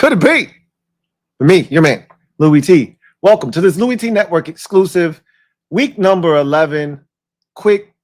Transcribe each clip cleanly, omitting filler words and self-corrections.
could it be? For me, your man, Louie T. Welcome to this Louie T Network exclusive week number 11. Quick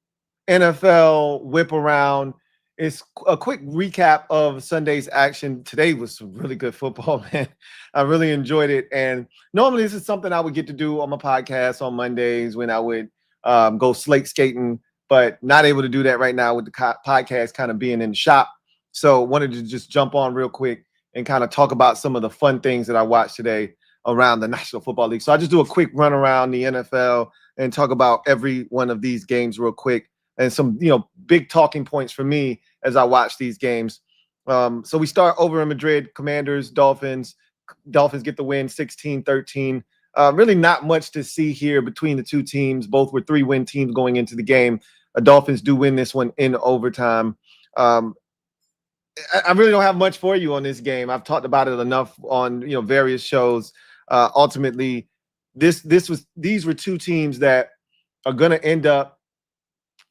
NFL whip around. It's a quick recap of Sunday's action. Today was some really good football, man. I really enjoyed it. And normally this is something I would get to do on my podcast on Mondays when I would go slate skating, but not able to do that right now with the podcast kind of being in the shop. So wanted to just jump on real quick and kind of talk about some of the fun things that I watched today around the National Football League. So I just do a quick run around the NFL and talk about every one of these games real quick and some, big talking points for me as I watch these games. So we start over in Madrid, Commanders, Dolphins. Dolphins get the win 16-13. Really not much to see here between the two teams. Both were 3-win teams going into the game. Dolphins do win this one in overtime. I really don't have much for you on this game. I've talked about it enough on various shows. Ultimately, these were two teams that are going to end up.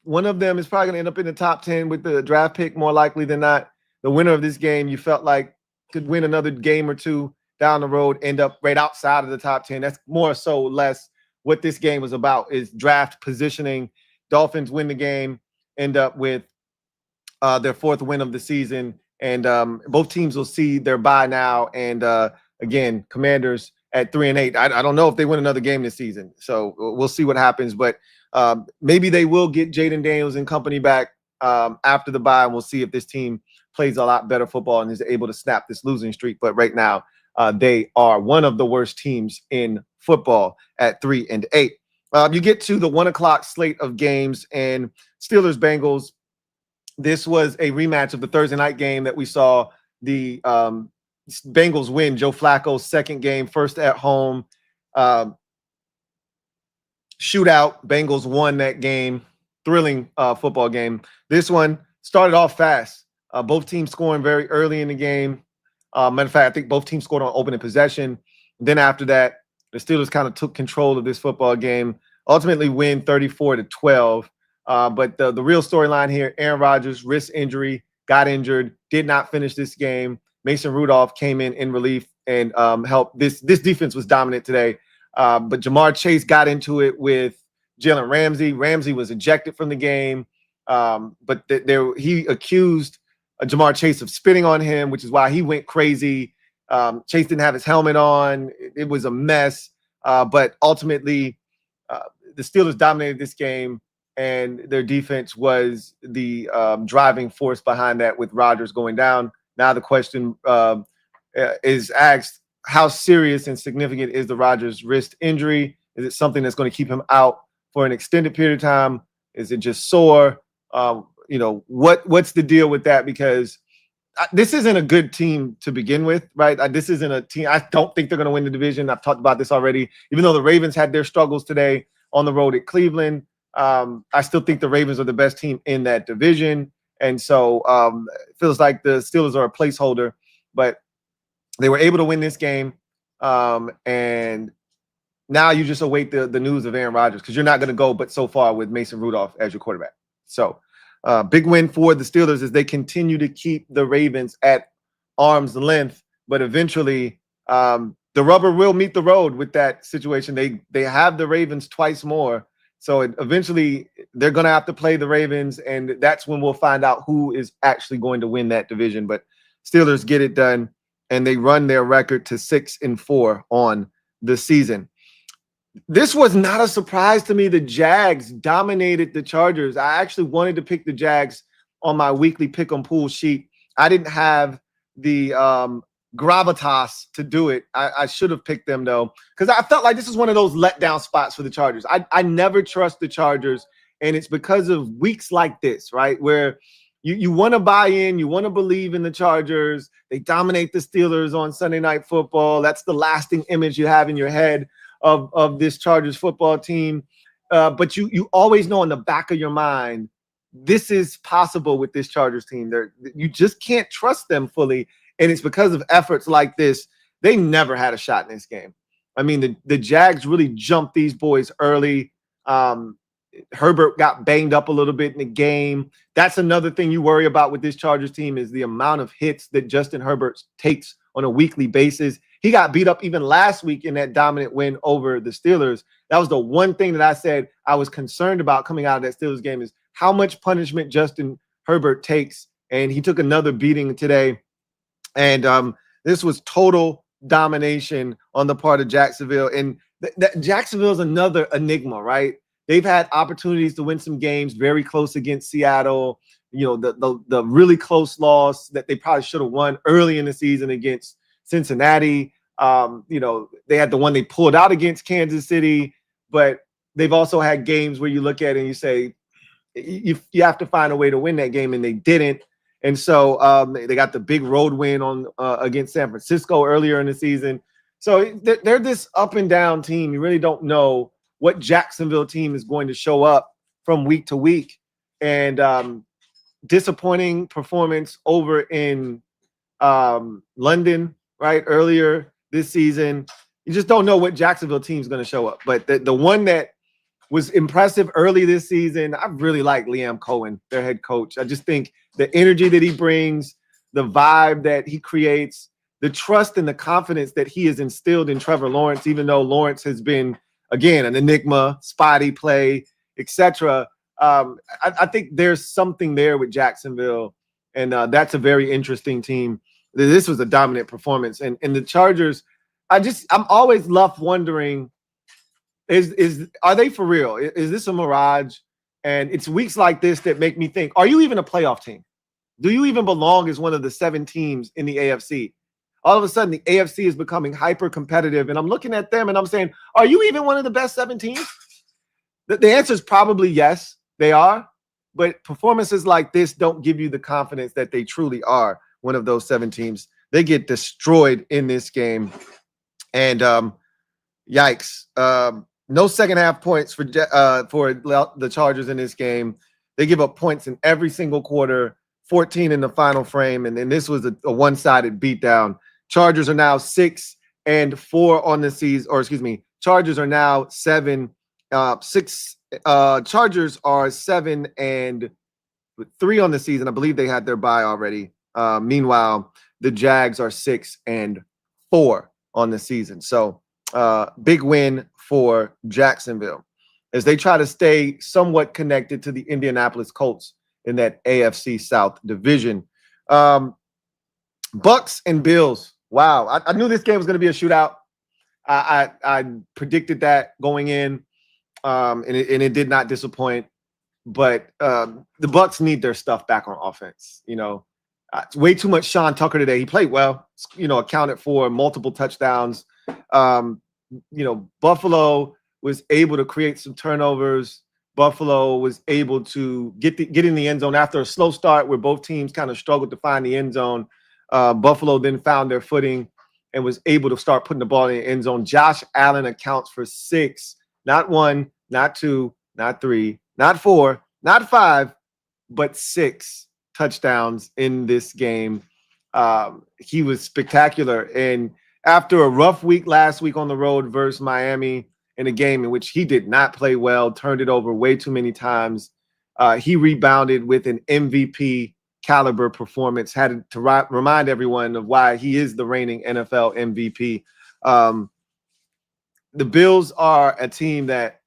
One of them is probably going to end up in the top 10 with the draft pick more likely than not. The winner of this game, you felt like could win another game or two down the road, end up right outside of the top 10. That's more so less what this game was about, is draft positioning. Dolphins win the game, end up with their fourth win of the season, and both teams will see their bye now. And again, Commanders at 3-8. I don't know if they win another game this season, so we'll see what happens. But maybe they will get Jaden Daniels and company back after the bye, and we'll see if this team plays a lot better football and is able to snap this losing streak. But right now, they are one of the worst teams in football at 3-8. You get to the 1 o'clock slate of games, and Steelers-Bengals. This was a rematch of the Thursday night game that we saw the Bengals win. Joe Flacco's second game, first at home. Shootout. Bengals won that game. Thrilling football game. This one started off fast. Both teams scoring very early in the game. Matter of fact, I think both teams scored on opening possession. Then after that, the Steelers kind of took control of this football game. Ultimately win 34-12. But the real storyline here, Aaron Rodgers, wrist injury, got injured, did not finish this game. Mason Rudolph came in relief and helped. This defense was dominant today. But Jamar Chase got into it with Jalen Ramsey. Ramsey was ejected from the game. But he accused Jamar Chase of spitting on him, which is why he went crazy. Chase didn't have his helmet on. It was a mess. But ultimately, the Steelers dominated this game, and their defense was the driving force behind that with Rodgers going down. Now the question is asked, how serious and significant is the Rodgers wrist injury? Is it something that's going to keep him out for an extended period of time? Is it just sore? What's the deal with that? Because this isn't a good team to begin with, right? This isn't a team. I don't think they're going to win the division. I've talked about this already. Even though the Ravens had their struggles today on the road at Cleveland, I still think the Ravens are the best team in that division. And so it feels like the Steelers are a placeholder, but they were able to win this game. And now you just await the news of Aaron Rodgers, because you're not going to go but so far with Mason Rudolph as your quarterback. So big win for the Steelers as they continue to keep the Ravens at arm's length. But eventually the rubber will meet the road with that situation. They have the Ravens twice more. So eventually they're going to have to play the Ravens, and that's when we'll find out who is actually going to win that division. But Steelers get it done, and they run their record to 6-4 on the season. This was not a surprise to me. The Jags dominated the Chargers. I actually wanted to pick the Jags on my weekly pick 'em pool sheet. I didn't have the gravitas to do it. I should have picked them, though, because I felt like this is one of those letdown spots for the Chargers. I never trust the Chargers, and it's because of weeks like this, right, where you want to buy in, you want to believe in the Chargers. They dominate the Steelers on Sunday Night Football. That's the lasting image you have in your head of this Chargers football team. But you always know in the back of your mind, this is possible with this Chargers team. You just can't trust them fully. And it's because of efforts like this. They never had a shot in this game. I mean, the Jags really jumped these boys early. Herbert got banged up a little bit in the game. That's another thing you worry about with this Chargers team, is the amount of hits that Justin Herbert takes on a weekly basis. He got beat up even last week in that dominant win over the Steelers. That was the one thing that I said I was concerned about coming out of that Steelers game is how much punishment Justin Herbert takes. And he took another beating today. And this was total domination on the part of Jacksonville. And Jacksonville is another enigma, right? They've had opportunities to win some games very close against Seattle. The really close loss that they probably should have won early in the season against Cincinnati. They had the one they pulled out against Kansas City, but they've also had games where you look at it and you say, you have to find a way to win that game, and they didn't. And so they got the big road win on against San Francisco earlier in the season. So they're this up and down team. You really don't know what Jacksonville team is going to show up from week to week. And disappointing performance over in London, right, earlier this season. You just don't know what Jacksonville team is going to show up. But the one that was impressive early this season, I really like Liam Cohen, their head coach. I just think the energy that he brings, the vibe that he creates, the trust and the confidence that he has instilled in Trevor Lawrence, even though Lawrence has been, again, an enigma, spotty play, etc. I think there's something there with Jacksonville, and that's a very interesting team. This was a dominant performance. And the Chargers, I'm always left wondering, are they for real? Is this a mirage? And it's weeks like this that make me think, are you even a playoff team? Do you even belong as one of the 7 teams in the AFC? All of a sudden, the AFC is becoming hyper competitive. And I'm looking at them and I'm saying, are you even one of the best 7 teams? The answer is probably yes, they are. But performances like this don't give you the confidence that they truly are one of those 7 teams. They get destroyed in this game. And yikes. No second half points for the Chargers in this game. They give up points in every single quarter, 14 in the final frame. And then this was a one-sided beatdown. Chargers are now 6-4 on the season, or excuse me, Chargers are now 7-6. Chargers are 7-3 on the season. I believe they had their bye already. Meanwhile, the Jags are 6-4 on the season. So big win for Jacksonville as they try to stay somewhat connected to the Indianapolis Colts in that AFC South division. Bucks and Bills. Wow. I knew this game was going to be a shootout. I predicted that going in, and it did not disappoint. But the Bucks need their stuff back on offense. It's way too much Sean Tucker today. He played well, accounted for multiple touchdowns. Buffalo was able to create some turnovers. Buffalo was able to get in the end zone after a slow start where both teams kind of struggled to find the end zone. Buffalo then found their footing and was able to start putting the ball in the end zone. Josh Allen accounts for 6, not 1, not 2, not 3, not 4, not 5, but 6 touchdowns in this game. He was spectacular. And after a rough week last week on the road versus Miami, in a game in which he did not play well, turned it over way too many times, he rebounded with an MVP caliber performance, had to remind everyone of why he is the reigning NFL MVP. The Bills are a team that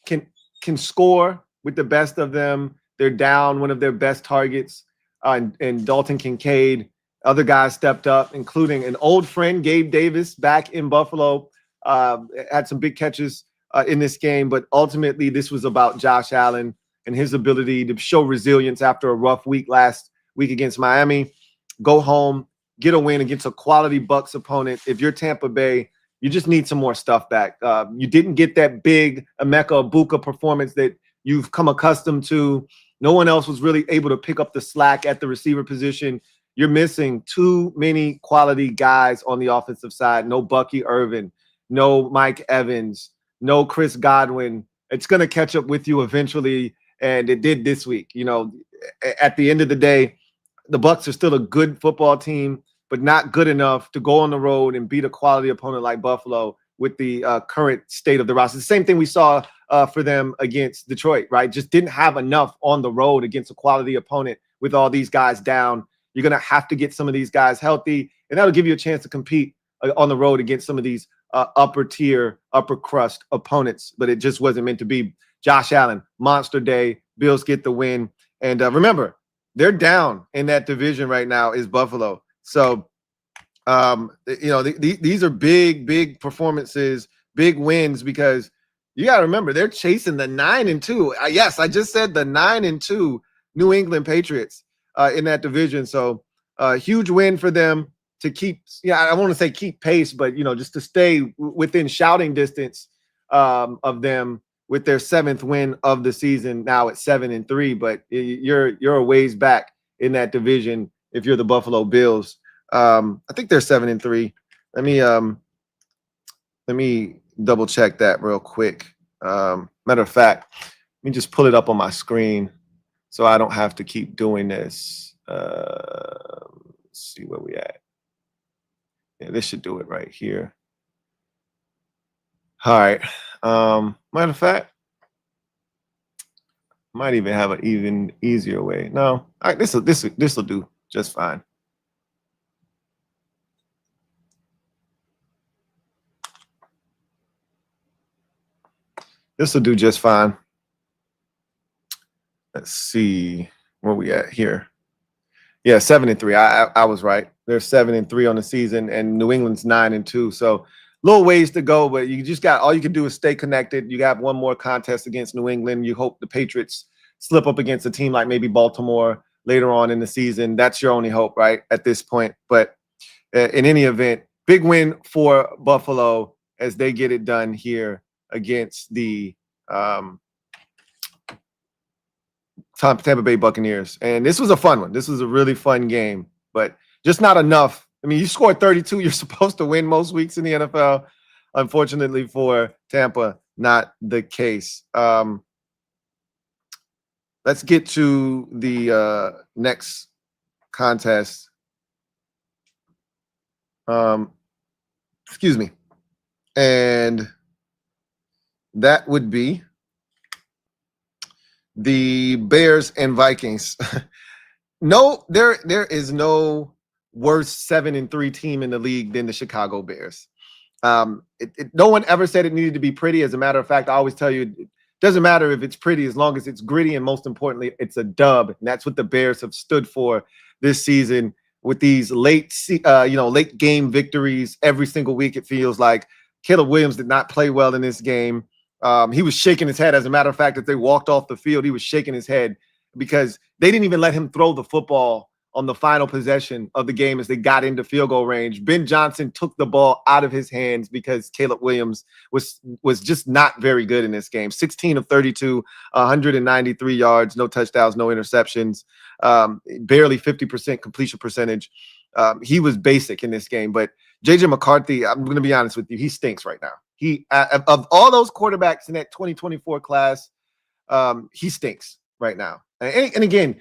can score with the best of them. They're down one of their best targets, and Dalton Kincaid. Other guys stepped up, including an old friend, Gabe Davis, back in Buffalo. Had some big catches in this game, but ultimately this was about Josh Allen and his ability to show resilience after a rough week last week against Miami. Go home, get a win against a quality Bucs opponent. If you're Tampa Bay, you just need some more stuff back. You didn't get that big Emeka Egbuka performance that you've come accustomed to. No one else was really able to pick up the slack at the receiver position. You're missing too many quality guys on the offensive side. No Bucky Irvin, no Mike Evans, no Chris Godwin. It's going to catch up with you eventually, and it did this week. At the end of the day, the Bucs are still a good football team, but not good enough to go on the road and beat a quality opponent like Buffalo with the current state of the roster. The same thing we saw for them against Detroit, right? Just didn't have enough on the road against a quality opponent with all these guys down. You're going to have to get some of these guys healthy, and that'll give you a chance to compete on the road against some of these upper tier, upper crust opponents. But it just wasn't meant to be. Josh Allen, monster day. Bills get the win. And remember, they're down in that division right now is Buffalo. So, these are big performances, big wins, because you got to remember they're chasing the 9-2. Yes, I just said the 9-2 New England Patriots in that division. So, huge win for them to keep. I want to say keep pace, but just to stay within shouting distance of them with their 7th win of the season. Now at 7-3, but you're a ways back in that division if you're the Buffalo Bills. I think they're 7-3. Let me double check that real quick. Matter of fact, let me just pull it up on my screen so I don't have to keep doing this. Let's see where we at. Yeah, this should do it right here. All right. Matter of fact, might even have an even easier way. No, all right, this will do just fine. This will do just fine. Let's see where we at here. Yeah, 7-3. I was right. They're 7-3 on the season, and New England's 9-2. So little ways to go, but you just got all you can do is stay connected. You have one more contest against New England. You hope the Patriots slip up against a team like maybe Baltimore later on in the season. That's your only hope, right, at this point. But in any event, big win for Buffalo as they get it done here against the Tampa Bay Buccaneers. And this was a fun one. This was a really fun game, but just not enough. I mean, you scored 32. You're supposed to win most weeks in the NFL. Unfortunately for Tampa, not the case. Let's get to the next contest. Excuse me. And that would be the Bears and Vikings. No, there is no worse 7-3 team in the league than the Chicago Bears. No one ever said it needed to be pretty. As a matter of fact, I always tell you, it doesn't matter if it's pretty as long as it's gritty, and most importantly, it's a dub. And that's what the Bears have stood for this season with these late game victories every single week. It feels like Caleb Williams did not play well in this game. He was shaking his head. As a matter of fact, as they walked off the field, he was shaking his head because they didn't even let him throw the football on the final possession of the game as they got into field goal range. Ben Johnson took the ball out of his hands because Caleb Williams was just not very good in this game. 16 of 32, 193 yards, no touchdowns, no interceptions, barely 50% completion percentage. He was basic in this game. But J.J. McCarthy, I'm going to be honest with you, he stinks right now. He of all those quarterbacks in that 2024 class, he stinks right now. And again,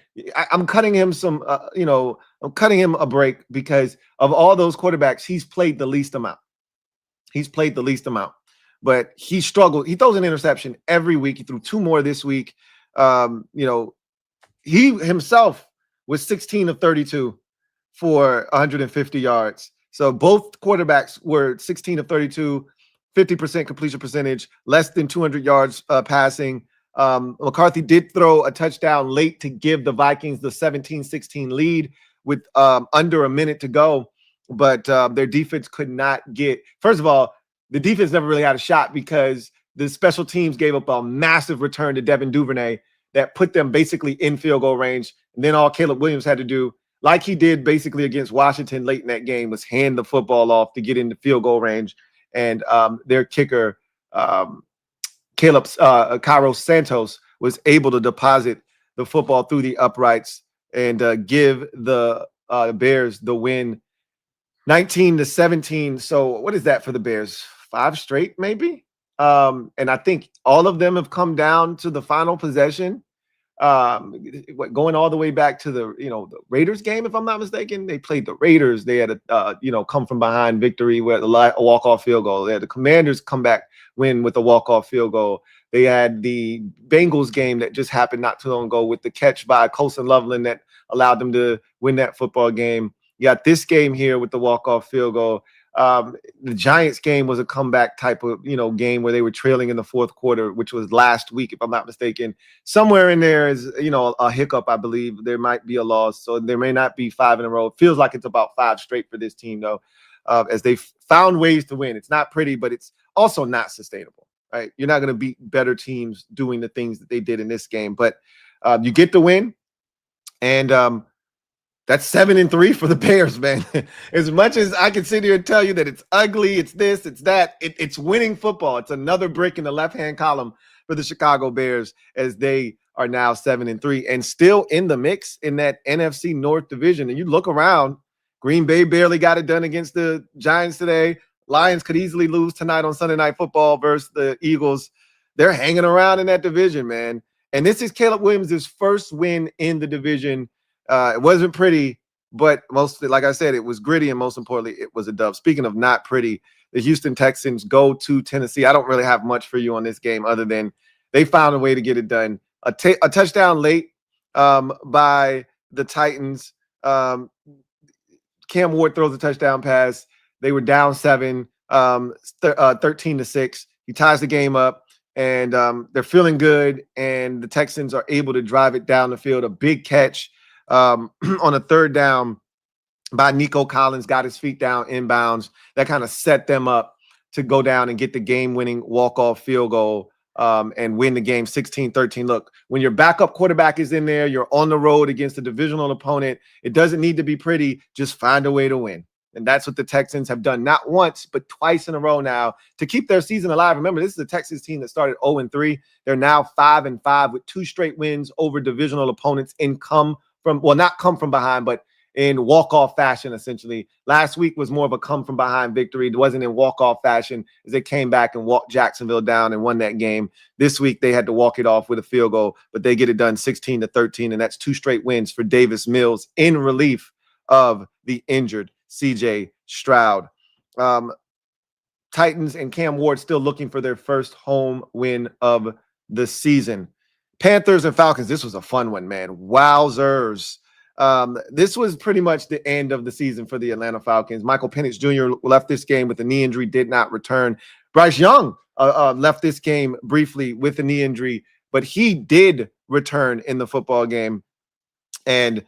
I'm cutting him I'm cutting him a break because of all those quarterbacks, he's played the least amount. But he struggled. He throws an interception every week. He threw 2 more this week. He himself was 16 of 32 for 150 yards. So both quarterbacks were 16 of 32, 50% completion percentage, less than 200 yards passing. McCarthy did throw a touchdown late to give the Vikings the 17-16 lead with under a minute to go, but their defense could not get. First of all, the defense never really had a shot because the special teams gave up a massive return to Devin Duvernay that put them basically in field goal range. And then all Caleb Williams had to do, like he did basically against Washington late in that game, was hand the football off to get into field goal range. And their kicker, Cairo Santos, was able to deposit the football through the uprights and give the Bears the win, 19-17. So what is that for the Bears? 5 straight, maybe? And I think all of them have come down to the final possession. Going all the way back to the Raiders game, if I'm not mistaken. They played the Raiders. They had a come from behind victory with a walk-off field goal. They had the Commanders comeback win with a walk-off field goal. They had the Bengals game that just happened not too long ago with the catch by Colson Loveland that allowed them to win that football game. You got this game here with the walk-off field goal. The Giants game was a comeback type of, game where they were trailing in the fourth quarter, which was last week, if I'm not mistaken. Somewhere in there is, a hiccup, I believe. There might be a loss, so there may not be 5 in a row. It feels like it's about 5 straight for this team, though, as they've found ways to win. It's not pretty, but it's also not sustainable, right? You're not going to beat better teams doing the things that they did in this game, but you get the win, and that's 7-3 for the Bears, man. As much as I can sit here and tell you that it's ugly, it's this, it's that, it's winning football. It's another brick in the left-hand column for the Chicago Bears as they are now 7-3 and still in the mix in that NFC North division. And you look around, Green Bay barely got it done against the Giants today. Lions could easily lose tonight on Sunday Night Football versus the Eagles. They're hanging around in that division, man. And this is Caleb Williams' first win in the division. It wasn't pretty, but mostly, like I said, it was gritty, and most importantly, it was a dub. Speaking of not pretty, the Houston Texans go to Tennessee. I don't really have much for you on this game other than they found a way to get it done. A touchdown late by the Titans. Cam Ward throws a touchdown pass. They were down 7, 13-6. He ties the game up, and they're feeling good, and the Texans are able to drive it down the field. A big catch on a third down by Nico Collins, got his feet down inbounds. That kind of set them up to go down and get the game-winning walk-off field goal and win the game 16-13. Look, when your backup quarterback is in there, you're on the road against a divisional opponent. It doesn't need to be pretty. Just find a way to win. And that's what the Texans have done, not once, but twice in a row now to keep their season alive. Remember, this is a Texas team that started 0-3. They're now 5-5 with 2 straight wins over divisional opponents not come from behind, but in walk-off fashion, essentially. Last week was more of a come-from-behind victory. It wasn't in walk-off fashion as they came back and walked Jacksonville down and won that game. This week, they had to walk it off with a field goal, but they get it done 16-13, and that's 2 straight wins for Davis Mills in relief of the injured CJ Stroud. Titans and Cam Ward still looking for their first home win of the season. Panthers and Falcons. This was a fun one, man. Wowzers. This was pretty much the end of the season for the Atlanta Falcons. Michael Penix Jr. left this game with a knee injury, did not return. Bryce Young left this game briefly with a knee injury, but he did return in the football game. And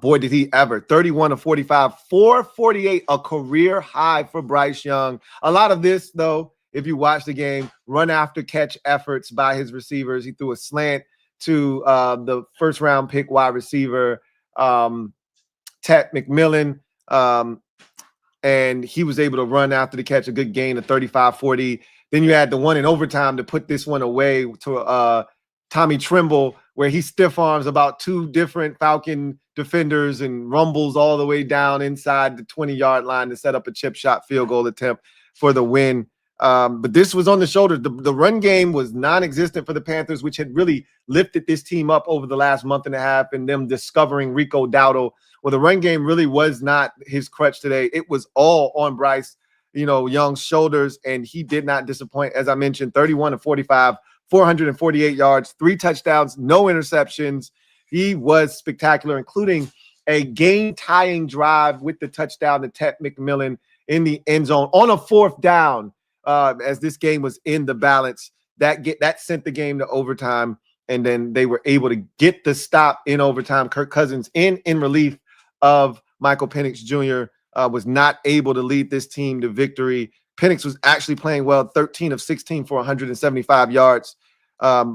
boy, did he ever. 31-45, 448, a career high for Bryce Young. A lot of this, though, if you watch the game, run after catch efforts by his receivers. He threw a slant to the first-round pick wide receiver, Ted McMillan, and he was able to run after the catch, a good gain of 35-40. Then you had the one in overtime to put this one away to Tommy Tremble, where he stiff arms about 2 different Falcon defenders and rumbles all the way down inside the 20-yard line to set up a chip shot field goal attempt for the win. But this was on the shoulders. The run game was non-existent for the Panthers, which had really lifted this team up over the last month and a half, and them discovering Rico Dowdle. Well, the run game really was not his crutch today. It was all on Bryce, Young's shoulders, and he did not disappoint. As I mentioned, 31-45, 448 yards, 3 touchdowns, no interceptions. He was spectacular, including a game-tying drive with the touchdown to Ted McMillan in the end zone on a 4th down. As this game was in the balance, that sent the game to overtime, and then they were able to get the stop in overtime. Kirk Cousins in relief of Michael Penix Jr. Was not able to lead this team to victory. Penix was actually playing well, 13 of 16 for 175 yards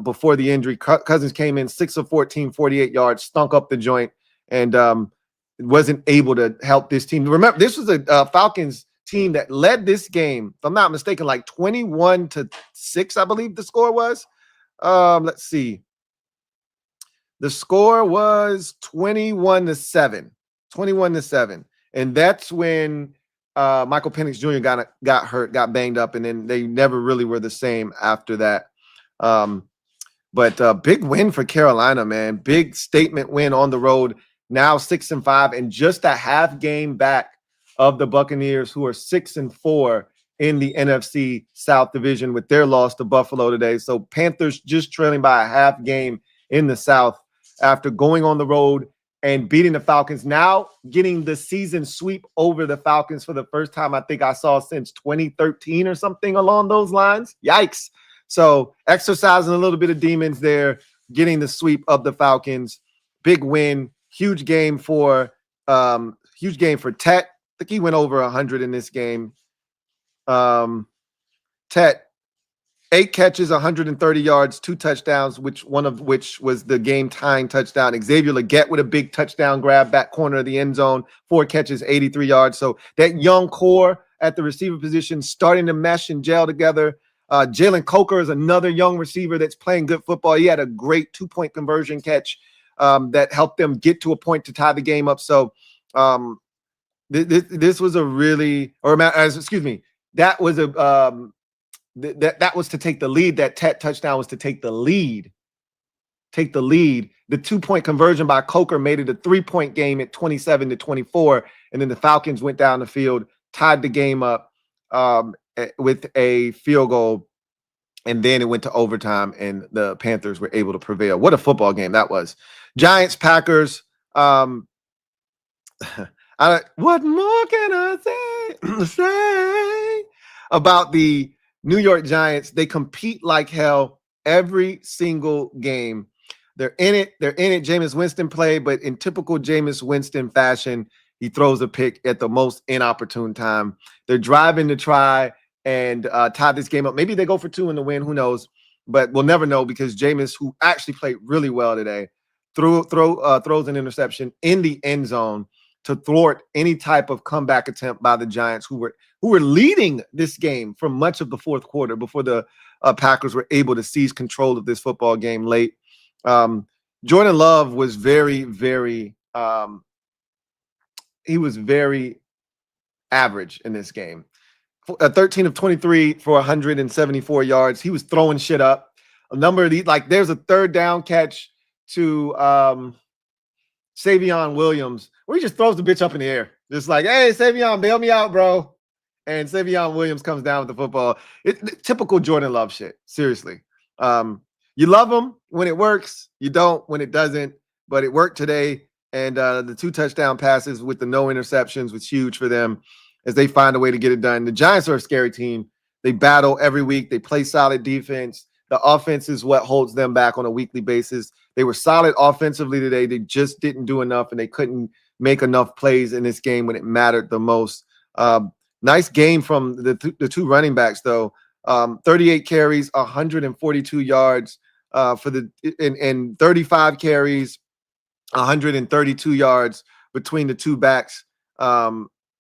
before the injury. Cousins came in 6 of 14, 48 yards, stunk up the joint, and wasn't able to help this team. Remember, this was a Falcons team that led this game, if I'm not mistaken, like 21-6, I believe the score was. Let's see. The score was 21-7. 21-7. And that's when Michael Penix Jr. got hurt, got banged up, and then they never really were the same after that. But big win for Carolina, man. Big statement win on the road. Now 6-5 and just a half game back of the Buccaneers, who are 6-4 in the NFC South Division with their loss to Buffalo today. So Panthers just trailing by a half game in the South after going on the road and beating the Falcons. Now getting the season sweep over the Falcons for the first time I think I saw since 2013 or something along those lines. Yikes. So exercising a little bit of demons there, getting the sweep of the Falcons. Big win, huge game for Tet. I think he went over 100 in this game. Tet, 8 catches, 130 yards, 2 touchdowns, one of which was the game-tying touchdown. Xavier Legette with a big touchdown grab, back corner of the end zone, 4 catches, 83 yards. So that young core at the receiver position starting to mesh and gel together. Jalen Coker is another young receiver that's playing good football. He had a great 2-point conversion catch that helped them get to a point to tie the game up. So this was a really, that was that was to take the lead. That Tet touchdown was to take the lead. The 2-point conversion by Coker made it a 3-point game at 27-24. And then the Falcons went down the field, tied the game up with a field goal. And then it went to overtime and the Panthers were able to prevail. What a football game that was. Giants, Packers. What more can I say about the New York Giants? They compete like hell every single game. They're in it. Jameis Winston played, but in typical Jameis Winston fashion, he throws a pick at the most inopportune time. They're driving to try and tie this game up. Maybe they go for 2 in the win. Who knows? But we'll never know because Jameis, who actually played really well today, throws an interception in the end zone to thwart any type of comeback attempt by the Giants, who were leading this game for much of the fourth quarter before the Packers were able to seize control of this football game late. Jordan Love was very, very he was very average in this game. 13 of 23 for 174 yards. He was throwing shit up. A number of these, like there's a 3rd down catch to Savion Williams, where he just throws the bitch up in the air. Just like, hey, Savion, bail me out, bro. And Savion Williams comes down with the football. Typical Jordan Love shit. Seriously. You love him when it works. You don't when it doesn't. But it worked today. And the 2 touchdown passes with the no interceptions was huge for them as they find a way to get it done. The Giants are a scary team. They battle every week. They play solid defense. The offense is what holds them back on a weekly basis. They were solid offensively today. They just didn't do enough, and they couldn't make enough plays in this game when it mattered the most. Nice game from the 2 running backs, though. 38 carries, 142 yards and 35 carries, 132 yards between the 2 backs.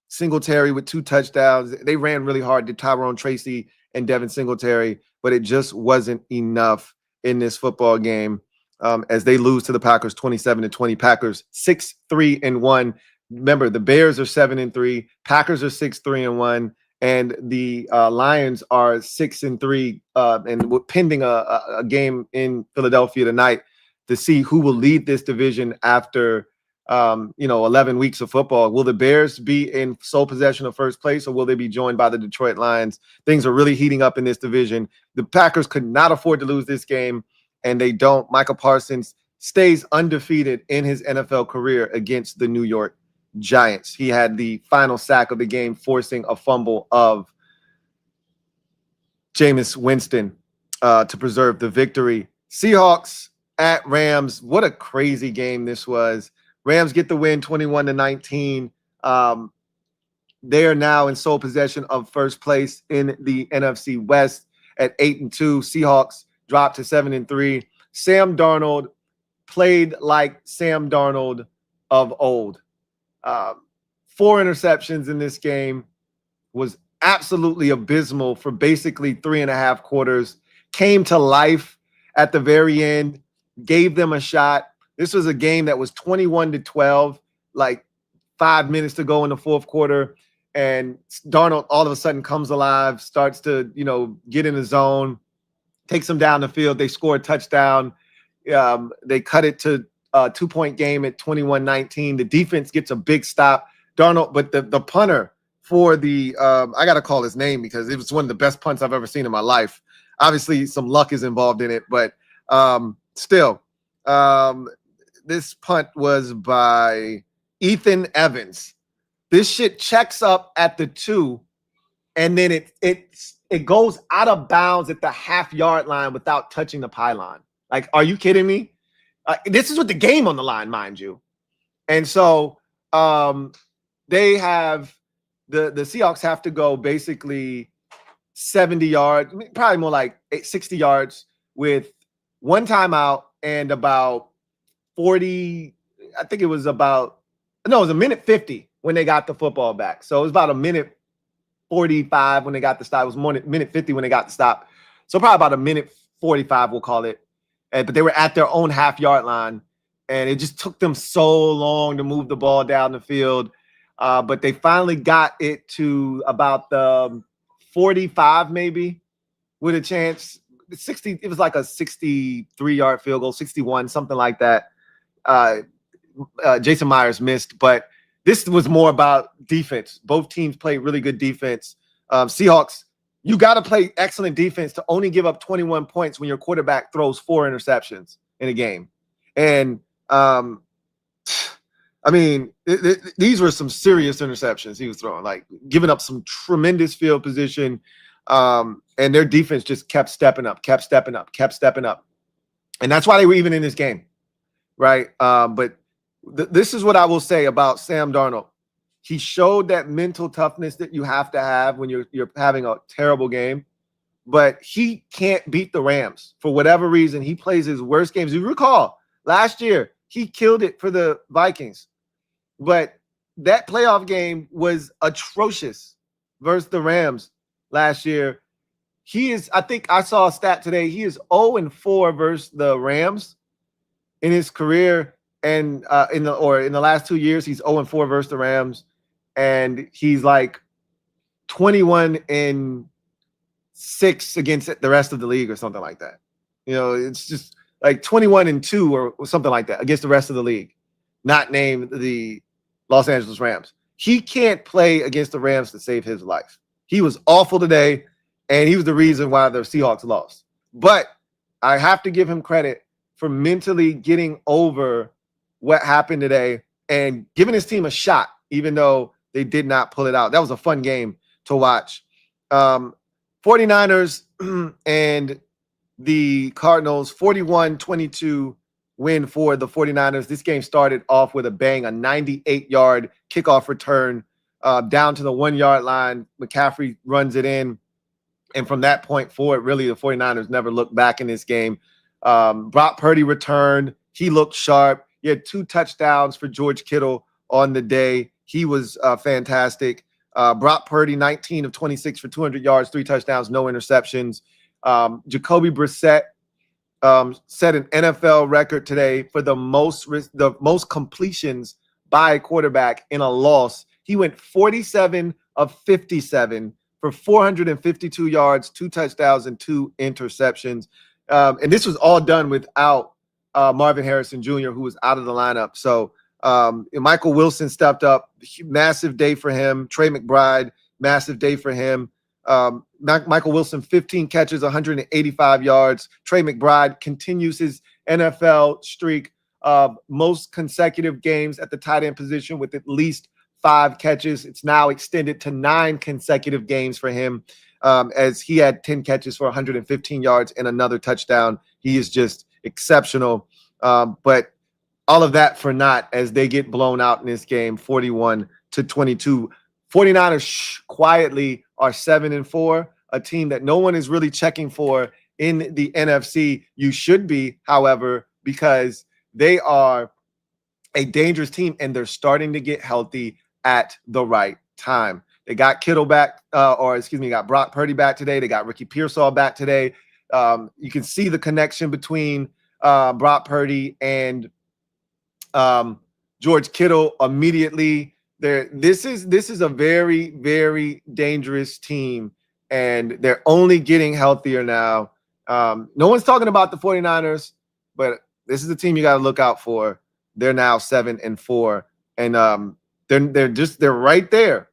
Singletary with 2 touchdowns. They ran really hard to Tyrone Tracy and Devin Singletary, but it just wasn't enough in this football game as they lose to the Packers 27-20. Packers 6-3-1. Remember, the Bears are 7-3. Packers are 6-3-1. And the Lions are 6-3 and pending a game in Philadelphia tonight to see who will lead this division after 11 weeks of football. Will the Bears be in sole possession of first place, or will they be joined by the Detroit Lions? Things are really heating up in this division. The Packers could not afford to lose this game, and they don't. Micah Parsons stays undefeated in his NFL career against the New York Giants. He had the final sack of the game, forcing a fumble of Jameis Winston to preserve the victory. Seahawks at Rams. What a crazy game this was. Rams get the win 21-19. They are now in sole possession of first place in the NFC West at 8-2. Seahawks dropped to 7-3. Sam Darnold played like Sam Darnold of old. 4 interceptions in this game, was absolutely abysmal for basically 3.5 quarters. Came to life at the very end, gave them a shot. This was a game that was 21-12, like 5 minutes to go in the fourth quarter. And Darnold all of a sudden comes alive, starts to, get in the zone, takes them down the field. They score a touchdown. They cut it to a 2-point game at 21-19. The defense gets a big stop. Darnold, but the punter for the I got to call his name because it was one of the best punts I've ever seen in my life. Obviously, some luck is involved in it, but still. this punt was by Ethan Evans. This shit checks up at the 2, and then it goes out of bounds at the half-yard line without touching the pylon. Like, are you kidding me? This is with the game on the line, mind you. And so they have the Seahawks have to go basically 70 yards, probably more like 60 yards with one timeout and about 40. I think it was about, no, it was a minute 50 when they got the football back. So it was about a minute 45 when they got the stop. It was more than minute 50 when they got the stop. So probably about a minute 45, we'll call it. But they were at their own half-yard line, and it just took them so long to move the ball down the field. But they finally got it to about the 45 maybe with a chance. 60, it was like a 63-yard field goal, 61, something like that. Jason Myers missed, but this was more about defense. Both teams played really good defense. Seahawks, you got to play excellent defense to only give up 21 points when your quarterback throws 4 interceptions in a game. And, I mean, these were some serious interceptions he was throwing, like giving up some tremendous field position. And their defense just kept stepping up. And that's why they were even in this game, right? But this is what I will say about Sam Darnold. He showed that mental toughness that you have to have when you're having a terrible game, but he can't beat the Rams for whatever reason. He plays his worst games. You recall last year, he killed it for the Vikings, but that playoff game was atrocious versus the Rams last year. He is, I think I saw a stat today, he is 0-4 versus the Rams in his career. And in the last 2 years, he's 0-4 versus the Rams, and he's like 21-6 against the rest of the league or something like that. You know, it's just like 21-2 or something like that against the rest of the league, not named the Los Angeles Rams. He can't play against the Rams to save his life. He was awful today, and he was the reason why the Seahawks lost. But I have to give him credit for mentally getting over what happened today and giving his team a shot, even though they did not pull it out. That was a fun game to watch. 49ers and the Cardinals, 41-22 win for the 49ers. This game started off with a bang, a 98-yard kickoff return down to the 1-yard line. McCaffrey runs it in. And from that point forward, really, the 49ers never looked back in this game. Brock Purdy returned. He looked sharp. He had 2 touchdowns for George Kittle on the day. He was fantastic. Brock Purdy, 19 of 26 for 200 yards, 3 touchdowns, no interceptions. Jacoby Brissett set an NFL record today for the most completions by a quarterback in a loss. He went 47 of 57 for 452 yards, 2 touchdowns, and 2 interceptions. And this was all done without Marvin Harrison Jr., who was out of the lineup. So Michael Wilson stepped up. Massive day for him. Trey McBride, massive day for him. Michael Wilson, 15 catches, 185 yards. Trey McBride continues his NFL streak of most consecutive games at the tight end position with at least 5 catches. It's now extended to 9 consecutive games for him, as he had 10 catches for 115 yards and another touchdown. He is just exceptional. But all of that for naught as they get blown out in this game, 41-22. 49ers quietly are 7-4, a team that no one is really checking for in the NFC. You should be, however, because they are a dangerous team and they're starting to get healthy at the right time. They got Kittle back, got Brock Purdy back today. They got Ricky Pearsall back today. You can see the connection between Brock Purdy and George Kittle immediately. This is a very, very dangerous team, and they're only getting healthier now. No one's talking about the 49ers, but this is the team you got to look out for. They're now 7-4, and they're right there.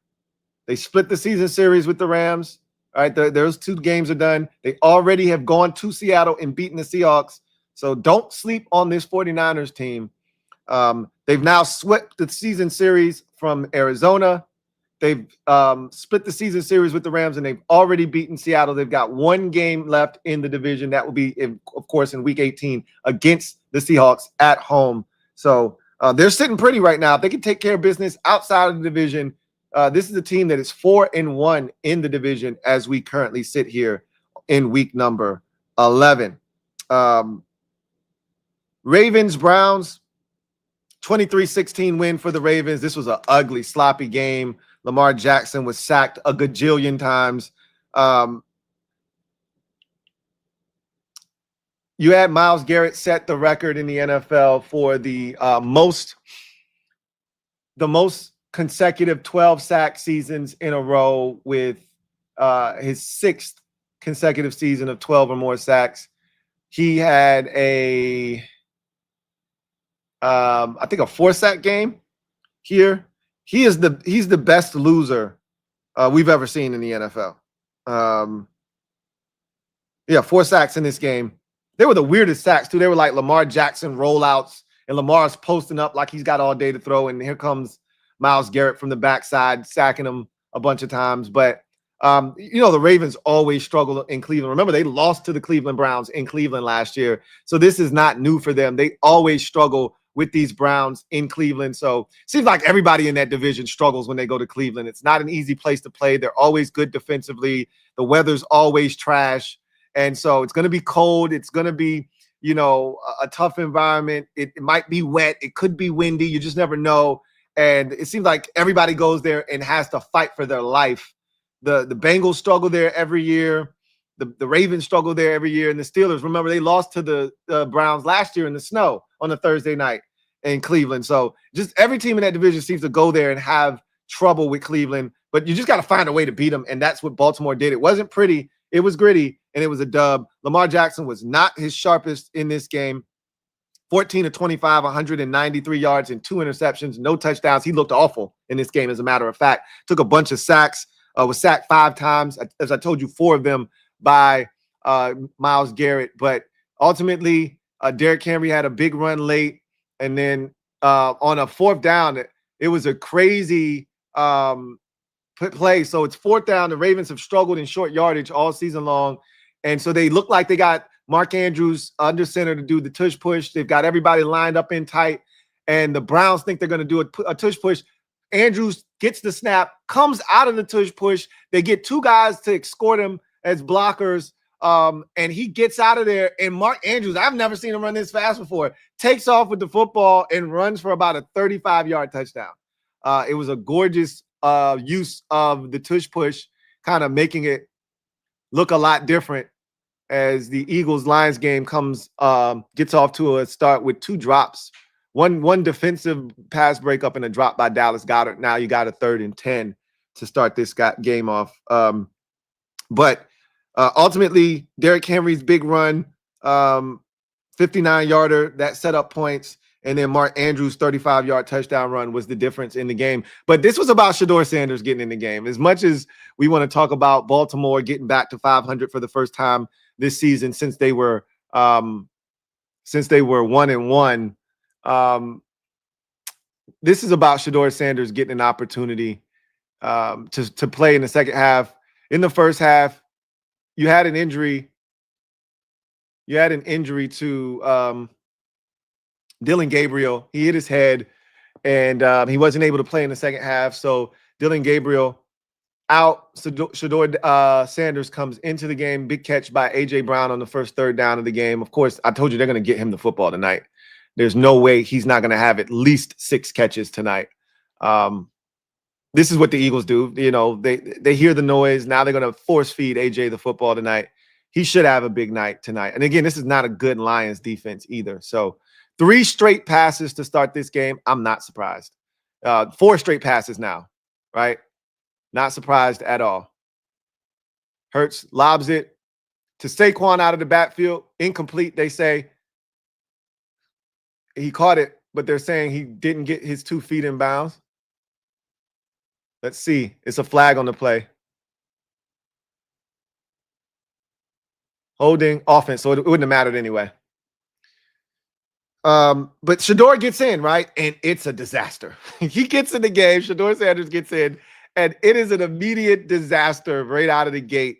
They split the season series with the Rams. All right, those 2 games are done. They already have gone to Seattle and beaten the Seahawks. So don't sleep on this 49ers team. They've now swept the season series from Arizona. They've split the season series with the Rams, and they've already beaten Seattle. They've got one game left in the division. That will be, of course, in Week 18 against the Seahawks at home. So they're sitting pretty right now. If they can take care of business outside of the division, this is a team that is 4-1 in the division as we currently sit here in week number 11. Ravens, Browns, 23-16 win for the Ravens. This was an ugly, sloppy game. Lamar Jackson was sacked a gajillion times. You had Myles Garrett set the record in the NFL for the most consecutive 12 sack seasons in a row, with his 6th consecutive season of 12 or more sacks. He had I think a 4-sack game here. He's the best loser we've ever seen in the NFL. 4 sacks in this game. They were the weirdest sacks too. They were like Lamar Jackson rollouts, and Lamar's posting up like he's got all day to throw, and here comes Myles Garrett from the backside sacking him a bunch of times. But the Ravens always struggle in Cleveland. Remember, they lost to the Cleveland Browns in Cleveland last year, so this is not new for them. They always struggle with these Browns in Cleveland. So it seems like everybody in that division struggles when they go to Cleveland. It's not an easy place to play. They're always good defensively. The weather's always trash. And so it's going to be cold. It's going to be, a tough environment. It might be wet. It could be windy. You just never know. And it seems like everybody goes there and has to fight for their life. The Bengals struggle there every year. The Ravens struggle there every year. And the Steelers, remember, they lost to the Browns last year in the snow on a Thursday night in Cleveland. So just every team in that division seems to go there and have trouble with Cleveland. But you just got to find a way to beat them. And that's what Baltimore did. It wasn't pretty. It was gritty, and it was a dub. Lamar Jackson was not his sharpest in this game. 14 of 25, 193 yards and 2 interceptions, no touchdowns. He looked awful in this game, as a matter of fact. Took a bunch of sacks, was sacked 5 times. As I told you, 4 of them by Myles Garrett. But ultimately, Derrick Henry had a big run late. And then on a 4th down, it was a crazy play. So it's 4th down. The Ravens have struggled in short yardage all season long. And so they look like they got Mark Andrews under center to do the tush push. They've got everybody lined up in tight. And the Browns think they're going to do a tush push. Andrews gets the snap, comes out of the tush push. They get 2 guys to escort him as blockers. And he gets out of there. And Mark Andrews, I've never seen him run this fast before, takes off with the football and runs for about a 35-yard touchdown. It was a gorgeous use of the tush push, kind of making it look a lot different as the Eagles-Lions game gets off to a start with 2 drops. One defensive pass breakup and a drop by Dallas Goedert. Now you got a 3rd and 10 to start this game off. But ultimately, Derrick Henry's big run, 59-yarder, that set up points. And then Mark Andrews' 35-yard touchdown run was the difference in the game. But this was about Shedeur Sanders getting in the game. As much as we want to talk about Baltimore getting back to 500 for the first time this season since they were 1-1, this is about Shedeur Sanders getting an opportunity to play in the second half. In the first half, you had an injury. You had an injury to Dillon Gabriel. He hit his head, and he wasn't able to play in the second half. So Dillon Gabriel out. Shedeur Sanders comes into the game. Big catch by A.J. Brown on the first 3rd down of the game. Of course, I told you they're going to get him the football tonight. There's no way he's not going to have at least 6 catches tonight. This is what the Eagles do. They hear the noise. Now they're going to force feed A.J. the football tonight. He should have a big night tonight. And again, this is not a good Lions defense either. So 3 straight passes to start this game. I'm not surprised. 4 straight passes now, right? Not surprised at all. Hurts lobs it to Saquon out of the backfield. Incomplete, they say. He caught it, but they're saying he didn't get his 2 feet in bounds. Let's see. It's a flag on the play. Holding offense, so it wouldn't have mattered anyway. But Shedeur gets in, right? And it's a disaster. He gets in the game. Shedeur Sanders gets in, and it is an immediate disaster right out of the gate.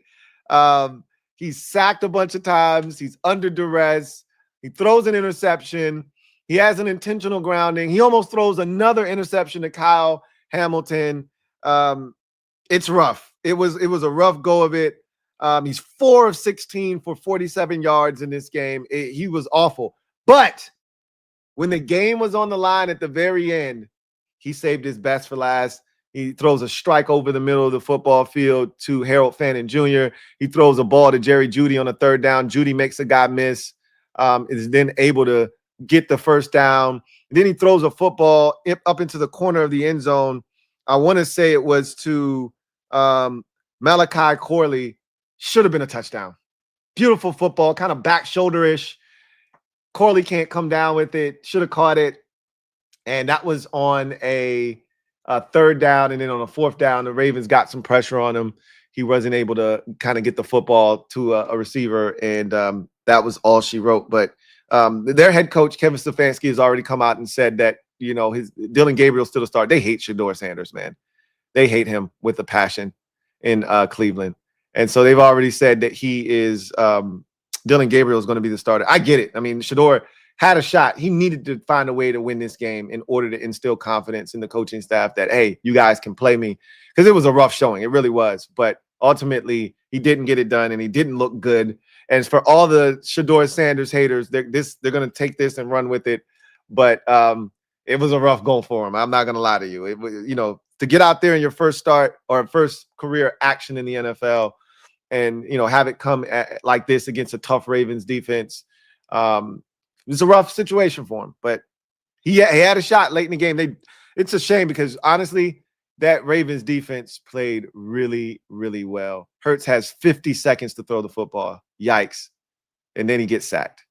He's sacked a bunch of times. He's under duress. He throws an interception. He has an intentional grounding. He almost throws another interception to Kyle Hamilton. It's rough. It was a rough go of it. He's 4 of 16 for 47 yards in this game. He was awful. But when the game was on the line at the very end, he saved his best for last. He throws a strike over the middle of the football field to Harold Fannin Jr. He throws a ball to Jerry Jeudy on a third down. Jeudy makes a guy miss, is then able to get the first down. Then he throws a football up into the corner of the end zone. I want to say it was to Malachi Corley. Should have been a touchdown. Beautiful football, kind of back shoulder-ish. Corley can't come down with it. Should have caught it. And that was on a third down. And then on a fourth down, the Ravens got some pressure on him. He wasn't able to kind of get the football to a receiver. And that was all she wrote. But their head coach, Kevin Stefanski, has already come out and said that, you know, his Dylan Gabriel's still a star. They hate Shedeur Sanders, man. They hate him with a passion in Cleveland. And so they've already said that he is Dylan Gabriel is going to be the starter. I get it. I mean, Shedeur had a shot. He needed to find a way to win this game in order to instill confidence in the coaching staff that, hey, you guys can play me, because it was a rough showing. It really was. But ultimately, he didn't get it done, and he didn't look good. And for all the Shedeur Sanders haters, they're going to take this and run with it. But it was a rough goal for him. I'm not going to lie to you. It was, you know, to get out there in your first start or first career action in the NFL and, you know, have it come like this against a tough Ravens defense. It's a rough situation for him, but he had a shot late in the game. It's a shame because honestly, that Ravens defense played really, really well. Hurts has 50 seconds to throw the football. Yikes. And then he gets sacked.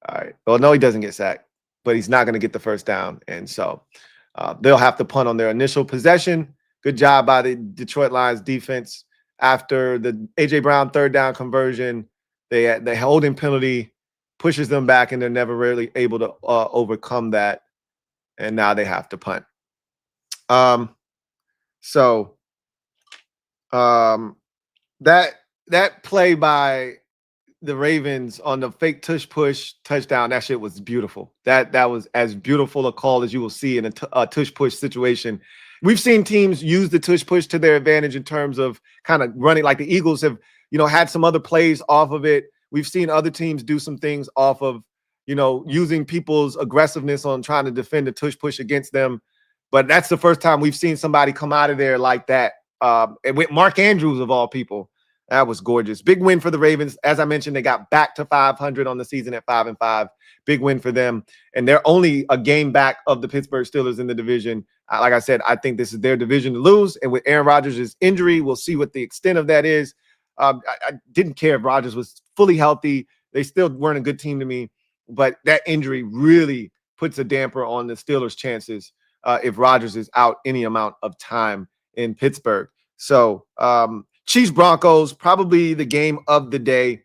All right. Well, no, he doesn't get sacked, but he's not going to get the first down. And so they'll have to punt on their initial possession. Good job by the Detroit Lions defense. After the A.J. Brown third down conversion, the holding penalty pushes them back, and they're never really able to overcome that. And now they have to punt. That play by the Ravens on the fake tush push touchdown, that shit was beautiful. That was as beautiful a call as you will see in a tush push situation. We've seen teams use the tush push to their advantage in terms of kind of running, like the Eagles have, you know, had some other plays off of it. We've seen other teams do some things off of, you know, using people's aggressiveness on trying to defend the tush push against them. But that's the first time we've seen somebody come out of there like that. And with Mark Andrews, of all people, that was gorgeous. Big win for the Ravens. As I mentioned, they got back to 500 on the season at 5-5. Big win for them. And they're only a game back of the Pittsburgh Steelers in the division. Like I said, I think this is their division to lose. And with Aaron Rodgers' injury, we'll see what the extent of that is. I didn't care if Rodgers was fully healthy. They still weren't a good team to me. But that injury really puts a damper on the Steelers' chances if Rodgers is out any amount of time in Pittsburgh. So Chiefs Broncos, probably the game of the day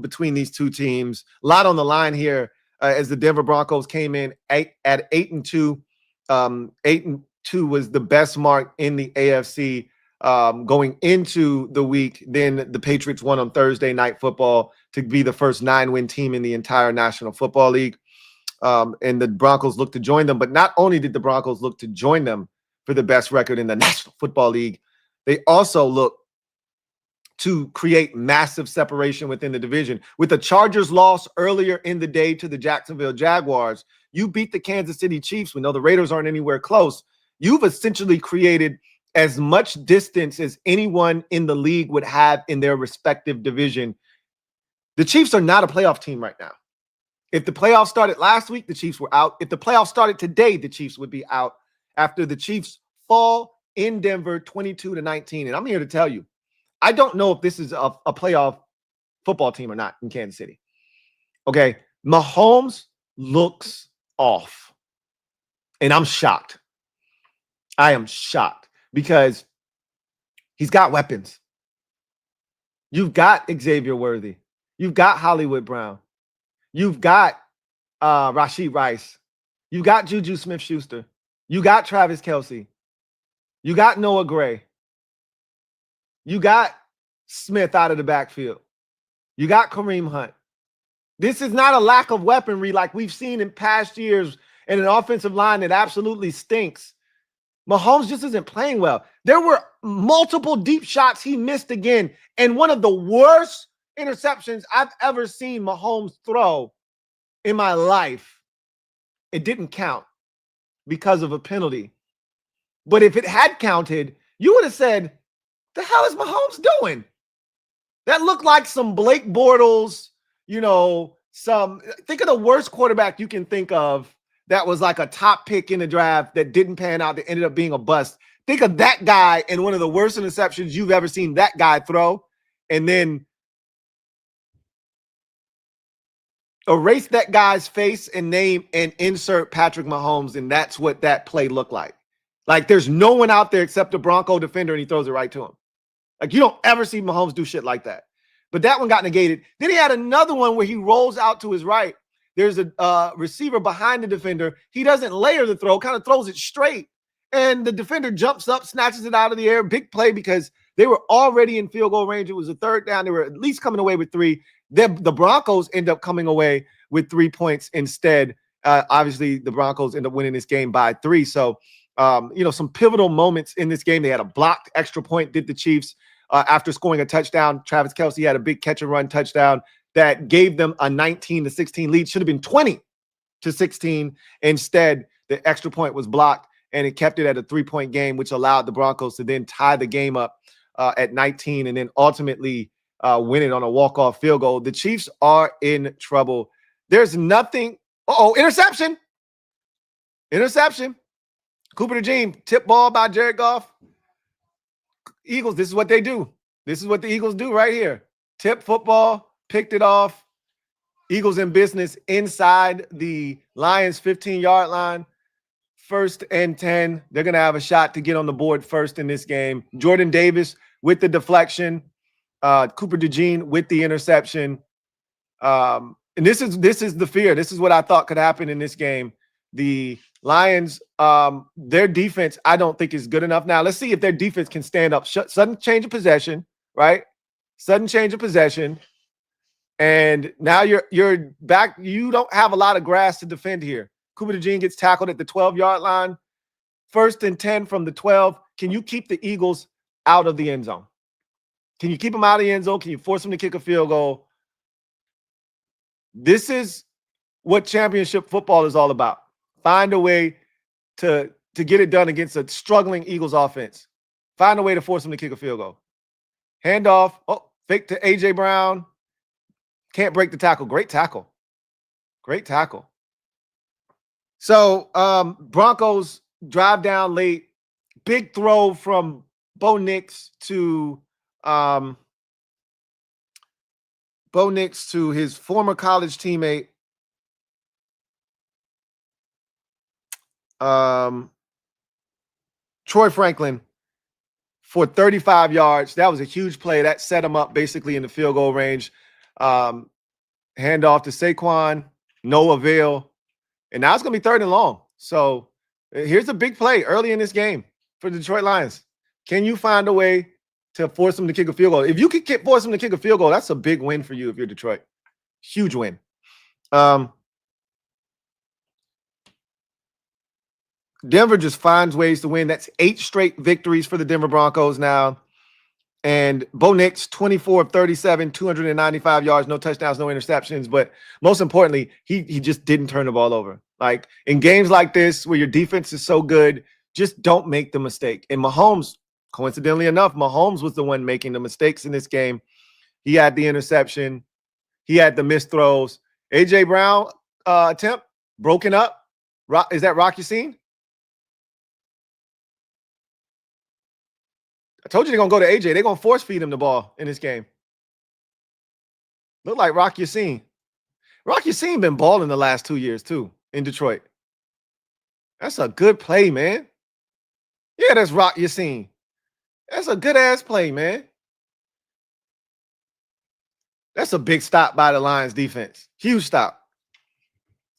between these two teams. A lot on the line here as the Denver Broncos came in at 8-2. 8-2 was the best mark in the AFC going into the week. Then the Patriots won on Thursday Night Football to be the first 9-win team in the entire National Football League. And the Broncos look to join them. But not only did the Broncos look to join them for the best record in the National Football League, they also look to create massive separation within the division. With the Chargers loss earlier in the day to the Jacksonville Jaguars, you beat the Kansas City Chiefs. We know the Raiders aren't anywhere close. You've essentially created as much distance as anyone in the league would have in their respective division. The Chiefs are not a playoff team right now. If the playoffs started last week, the Chiefs were out. If the playoffs started today, the Chiefs would be out after the Chiefs fall in Denver 22-19. And I'm here to tell you, I don't know if this is a playoff football team or not in Kansas City. Okay, Mahomes looks off. And I'm shocked. I am shocked because he's got weapons. You've got Xavier Worthy. You've got Hollywood Brown. You've got Rashid Rice. You got Juju Smith-Schuster. You got Travis Kelce. You got Noah Gray. You got Smith out of the backfield. You got Kareem Hunt. This is not a lack of weaponry like we've seen in past years in an offensive line that absolutely stinks. Mahomes just isn't playing well. There were multiple deep shots he missed again, and one of the worst interceptions I've ever seen Mahomes throw in my life. It didn't count because of a penalty. But if it had counted, you would have said, the hell is Mahomes doing? That looked like some Blake Bortles, think of the worst quarterback you can think of that was like a top pick in the draft that didn't pan out, that ended up being a bust. Think of that guy and one of the worst interceptions you've ever seen that guy throw, and then erase that guy's face and name and insert Patrick Mahomes, and that's what that play looked like. Like, there's no one out there except a Bronco defender, and he throws it right to him. Like, you don't ever see Mahomes do shit like that. But that one got negated. Then he had another one where he rolls out to his right. There's a receiver behind the defender. He doesn't layer the throw, kind of throws it straight. And the defender jumps up, snatches it out of the air. Big play because they were already in field goal range. It was a third down. They were at least coming away with 3. The Broncos end up coming away with 3 points instead. Obviously, the Broncos end up winning this game by 3. So, some pivotal moments in this game. They had a blocked extra point, did the Chiefs, after scoring a touchdown. Travis Kelce had a big catch and run touchdown that gave them a 19-16 lead. Should have been 20-16. Instead, the extra point was blocked, and it kept it at a 3-point game, which allowed the Broncos to then tie the game up at 19 and then ultimately win it on a walk-off field goal. The Chiefs are in trouble. There's nothing. Interception. Interception. Cooper DeJean, tip ball by Jared Goff. Eagles, this is what they do. This is what the Eagles do right here. Tip football, picked it off. Eagles in business inside the Lions 15-yard line. 1st and 10. They're going to have a shot to get on the board first in this game. Jordan Davis with the deflection. Cooper DeJean with the interception. And this is the fear. This is what I thought could happen in this game. The Lions, their defense, I don't think is good enough. Now, let's see if their defense can stand up. Sudden change of possession, right? Sudden change of possession. And now you're back. You don't have a lot of grass to defend here. Cooper DeJean gets tackled at the 12-yard line. 1st and 10 from the 12. Can you keep the Eagles out of the end zone? Can you keep them out of the end zone? Can you force them to kick a field goal? This is what championship football is all about. Find a way to get it done against a struggling Eagles offense. Find a way to force them to kick a field goal. Handoff. Fake to A.J. Brown. Can't break the tackle. Great tackle. Great tackle. So Broncos drive down late. Big throw from Bo Nix to his former college teammate. Troy Franklin for 35 yards. That was a huge play. That set him up basically in the field goal range. Handoff to Saquon. No avail. And now it's going to be 3rd and long. So here's a big play early in this game for the Detroit Lions. Can you find a way to force them to kick a field goal? If you could force them to kick a field goal, that's a big win for you if you're Detroit. Huge win. Denver just finds ways to win. That's 8 straight victories for the Denver Broncos now. And Bo Nix, 24 of 37, 295 yards, no touchdowns, no interceptions. But most importantly, he just didn't turn the ball over. Like, in games like this where your defense is so good, just don't make the mistake. And Mahomes, coincidentally enough, Mahomes was the one making the mistakes in this game. He had the interception. He had the missed throws. A.J. Brown attempt, broken up. Is that Rock Yassin? I told you they're going to go to A.J. They're going to force feed him the ball in this game. Look like Rock Yassin. Rock Yassin been balling the last 2 years, too, in Detroit. That's a good play, man. Yeah, that's Rock Yassin. That's a good-ass play, man. That's a big stop by the Lions defense. Huge stop.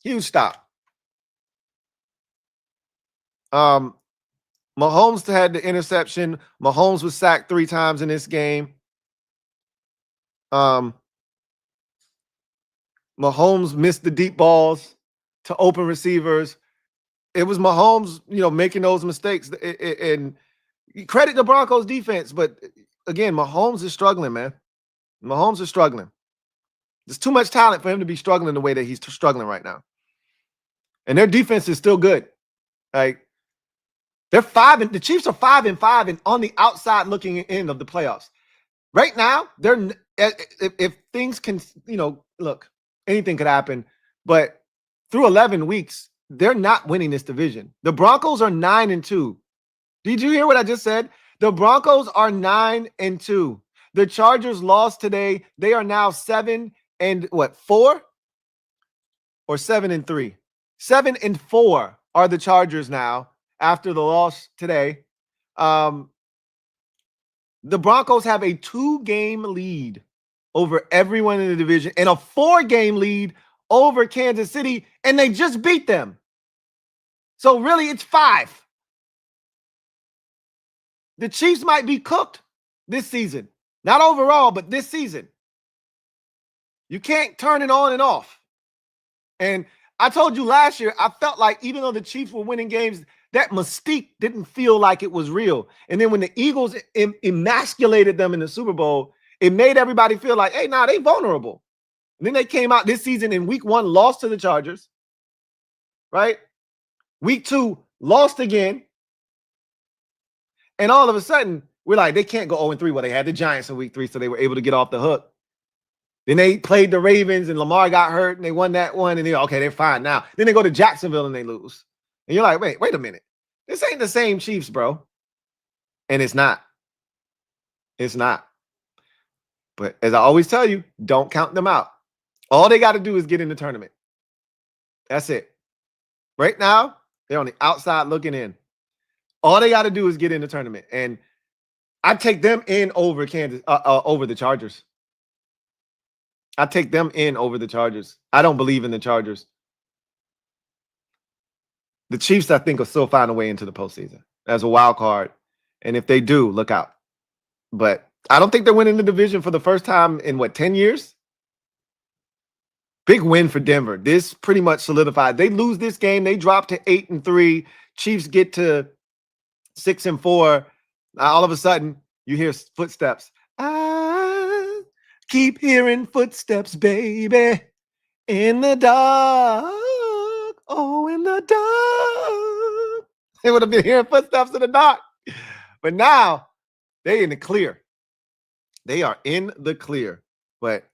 Huge stop. Mahomes had the interception. Mahomes was sacked 3 times in this game. Mahomes missed the deep balls to open receivers. It was Mahomes, making those mistakes. And credit the Broncos defense, but again, Mahomes is struggling, man. Mahomes is struggling. There's too much talent for him to be struggling the way that he's struggling right now. And their defense is still good. Like, they're 5 and the Chiefs are 5-5 and on the outside looking in of the playoffs. Right now, they're if things can, look, anything could happen, but through 11 weeks, they're not winning this division. The Broncos are 9-2. Did you hear what I just said? The Broncos are 9-2. The Chargers lost today. They are now 7-4 or 7-3. 7-4 are the Chargers now after the loss today. The Broncos have a 2-game lead over everyone in the division and a 4-game lead over Kansas City, and they just beat them. So really, it's 5. The Chiefs might be cooked this season. Not overall, but this season. You can't turn it on and off. And I told you last year, I felt like even though the Chiefs were winning games, that mystique didn't feel like it was real. And then when the Eagles emasculated them in the Super Bowl, it made everybody feel like, hey, they vulnerable. And then they came out this season in week 1, lost to the Chargers, right? Week 2, lost again. And all of a sudden, we're like, they can't go 0-3. Well, they had the Giants in week 3, so they were able to get off the hook. Then they played the Ravens, and Lamar got hurt, and they won that one, and they're fine now. Then they go to Jacksonville, and they lose. And you're like, wait a minute. This ain't the same Chiefs, bro. And it's not. It's not. But as I always tell you, don't count them out. All they got to do is get in the tournament. That's it. Right now, they're on the outside looking in. All they got to do is get in the tournament. And I take them in over over the Chargers. I take them in over the Chargers. I don't believe in the Chargers. The Chiefs, I think, will still find a way into the postseason as a wild card. And if they do, look out. But I don't think they're winning the division for the first time in, 10 years? Big win for Denver. This pretty much solidified. They lose this game. They drop to 8-3. Chiefs get to 6-4. All of a sudden, you hear footsteps. I keep hearing footsteps, baby, in the dark. Oh, in the dark. They would have been hearing footsteps in the dark. But now, they in the clear. They are in the clear. But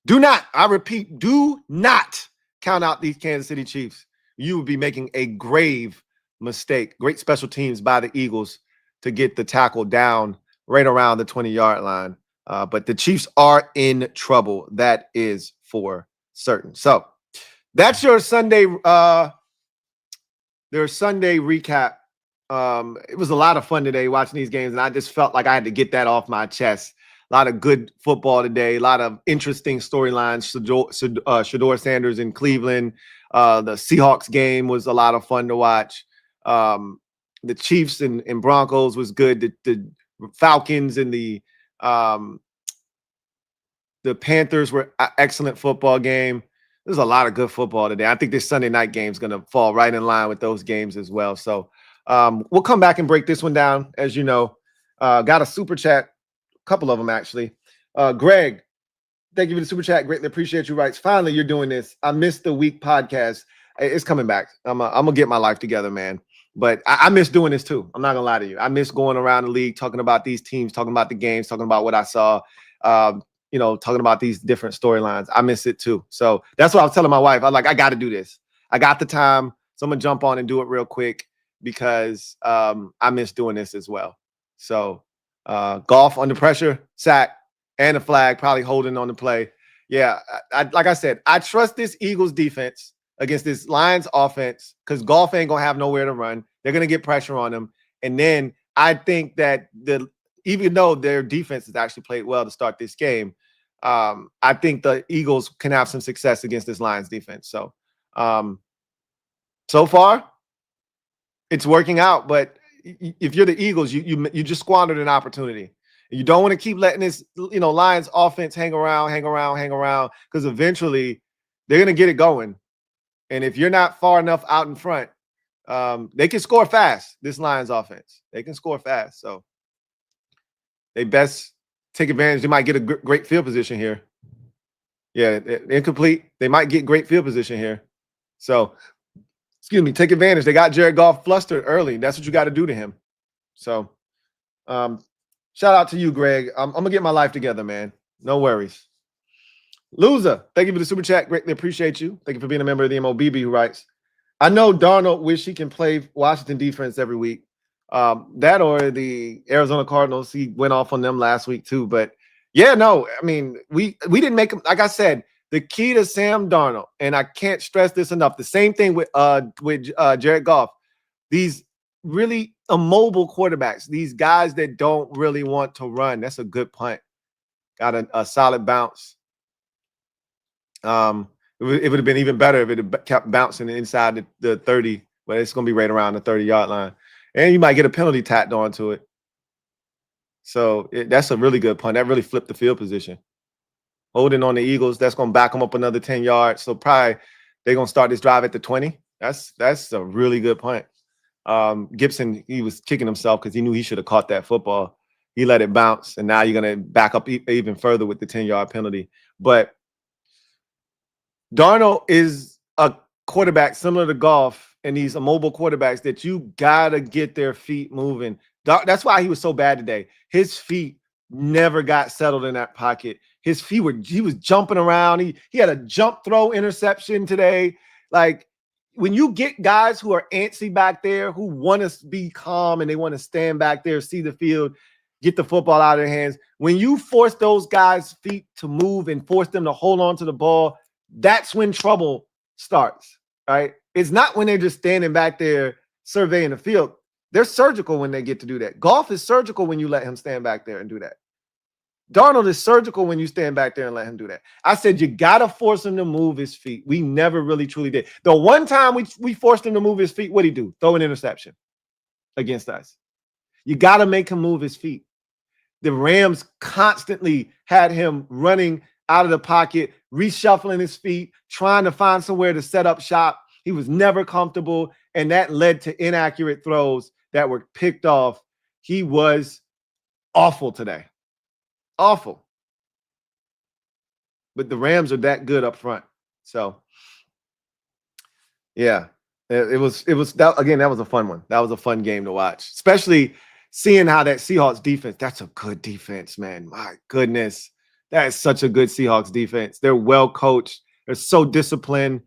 do not, I repeat, do not count out these Kansas City Chiefs. You would be making a grave mistake. Great special teams by the Eagles to get the tackle down right around the 20-yard line. But the Chiefs are in trouble. That is for certain. So that's your Sunday. Their Sunday recap. It was a lot of fun today watching these games, and I just felt like I had to get that off my chest. A lot of good football today. A lot of interesting storylines. Shedeur Sanders in Cleveland. The Seahawks game was a lot of fun to watch. The Chiefs and Broncos was good. The Falcons and the Panthers were an excellent football game. There's a lot of good football today. I think this Sunday night game is going to fall right in line with those games as well. So we'll come back and break this one down. As you know, got a super chat, a couple of them actually. Greg, thank you for the super chat. Greatly appreciate you. Writes, finally, you're doing this. I missed the week podcast. It's coming back. I'm going to get my life together, man. But I miss doing this too. I'm not going to lie to you. I miss going around the league, talking about these teams, talking about the games, talking about what I saw, talking about these different storylines. I miss it too. So that's what I was telling my wife. I'm like, I got to do this. I got the time. So I'm going to jump on and do it real quick because I miss doing this as well. So golf under pressure, sack, and a flag, probably holding on the play. Yeah, like I said, I trust this Eagles defense against this Lions offense because golf ain't going to have nowhere to run. They're going to get pressure on them. And then I think that even though their defense has actually played well to start this game, I think the Eagles can have some success against this Lions defense. So So far, it's working out. But if you're the Eagles, you just squandered an opportunity. You don't want to keep letting this, Lions offense hang around, because eventually they're going to get it going. And if you're not far enough out in front, they can score fast. This Lions offense, they can score fast. So they best take advantage. They might get a great field position here. Yeah, incomplete. They might get great field position here. So, excuse me, take advantage. They got Jared Goff flustered early. That's what you got to do to him. So, shout out to you, Greg. I'm gonna get my life together, man. No worries. Loser, thank you for the super chat. Greatly appreciate you. Thank you for being a member of the MOBB who writes, I know Darnold wish he can play Washington defense every week. That or the Arizona Cardinals. He went off on them last week too. But yeah, no, I mean, we didn't make him. Like I said, the key to Sam Darnold, and I can't stress this enough. The same thing with Jared Goff. These really immobile quarterbacks, these guys that don't really want to run. That's a good punt. Got a solid bounce. It would have been even better if it had kept bouncing inside the 30, but it's going to be right around the 30-yard line. And you might get a penalty tacked onto it. So that's a really good punt. That really flipped the field position. Holding on the Eagles, that's going to back them up another 10 yards. So probably they're going to start this drive at the 20. That's a really good punt. Gibson, he was kicking himself because he knew he should have caught that football. He let it bounce, and now you're going to back up even further with the 10-yard penalty. But Darnold is a quarterback similar to Goff and these immobile quarterbacks that you got to get their feet moving. That's why he was so bad today. His feet never got settled in that pocket. He was jumping around. He had a jump throw interception today. Like, when you get guys who are antsy back there, who want to be calm and they want to stand back there, see the field, get the football out of their hands, when you force those guys' feet to move and force them to hold on to the ball, that's when trouble starts, right? It's not when they're just standing back there surveying the field. They're surgical when they get to do that. Goff is surgical when you let him stand back there and do that. Darnold is surgical when you stand back there and let him do that. I said, you got to force him to move his feet. We never really truly did. The one time we forced him to move his feet, what'd he do? Throw an interception against us. You got to make him move his feet. The Rams constantly had him running out of the pocket, reshuffling his feet, trying to find somewhere to set up shop. He was never comfortable, and that led to inaccurate throws that were picked off. He was awful today. Awful. But the Rams are that good up front. So, yeah, it was that, again, that was a fun one. That was a fun game to watch, especially seeing how that Seahawks defense, that's a good defense, man. My goodness. That is such a good Seahawks defense. They're well coached. They're so disciplined.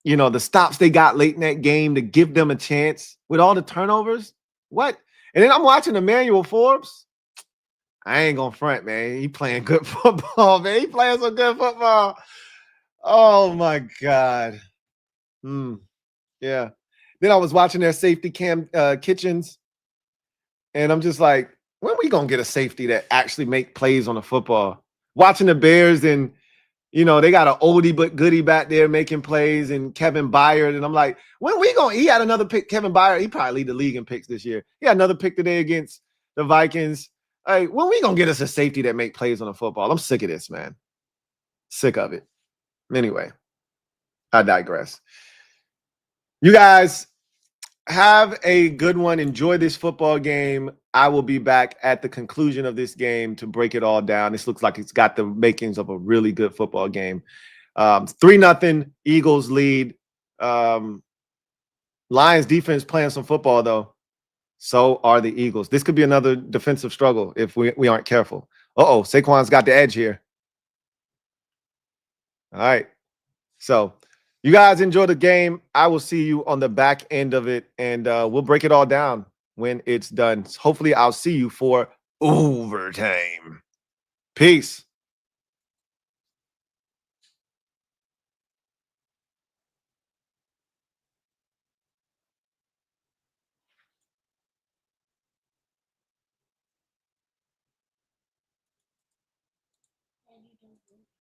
The stops they got late in that game to give them a chance with all the turnovers. What? And then I'm watching Emmanuel Forbes. I ain't gonna front, man. He playing good football, man. He playing some good football. Oh my God. Yeah. Then I was watching their safety Cam Kitchens, and I'm just like, when are we gonna get a safety that actually make plays on the football? Watching the Bears, and they got an oldie but goodie back there making plays, and Kevin Byard, and I'm like, when we gonna? He had another pick. Kevin Byard, he probably lead the league in picks this year. He had another pick today against the Vikings. Hey, when we gonna get us a safety that make plays on the football? I'm sick of this, man. Sick of it. Anyway, I digress. You guys have a good one. Enjoy this football game. I will be back at the conclusion of this game to break it all down. This looks like it's got the makings of a really good football game. 3-0 Eagles lead. Lions defense playing some football, though. So are the Eagles. This could be another defensive struggle if we aren't careful. Saquon's got the edge here. All right. So you guys enjoy the game. I will see you on the back end of it, and we'll break it all down when it's done. Hopefully, I'll see you for overtime. Peace.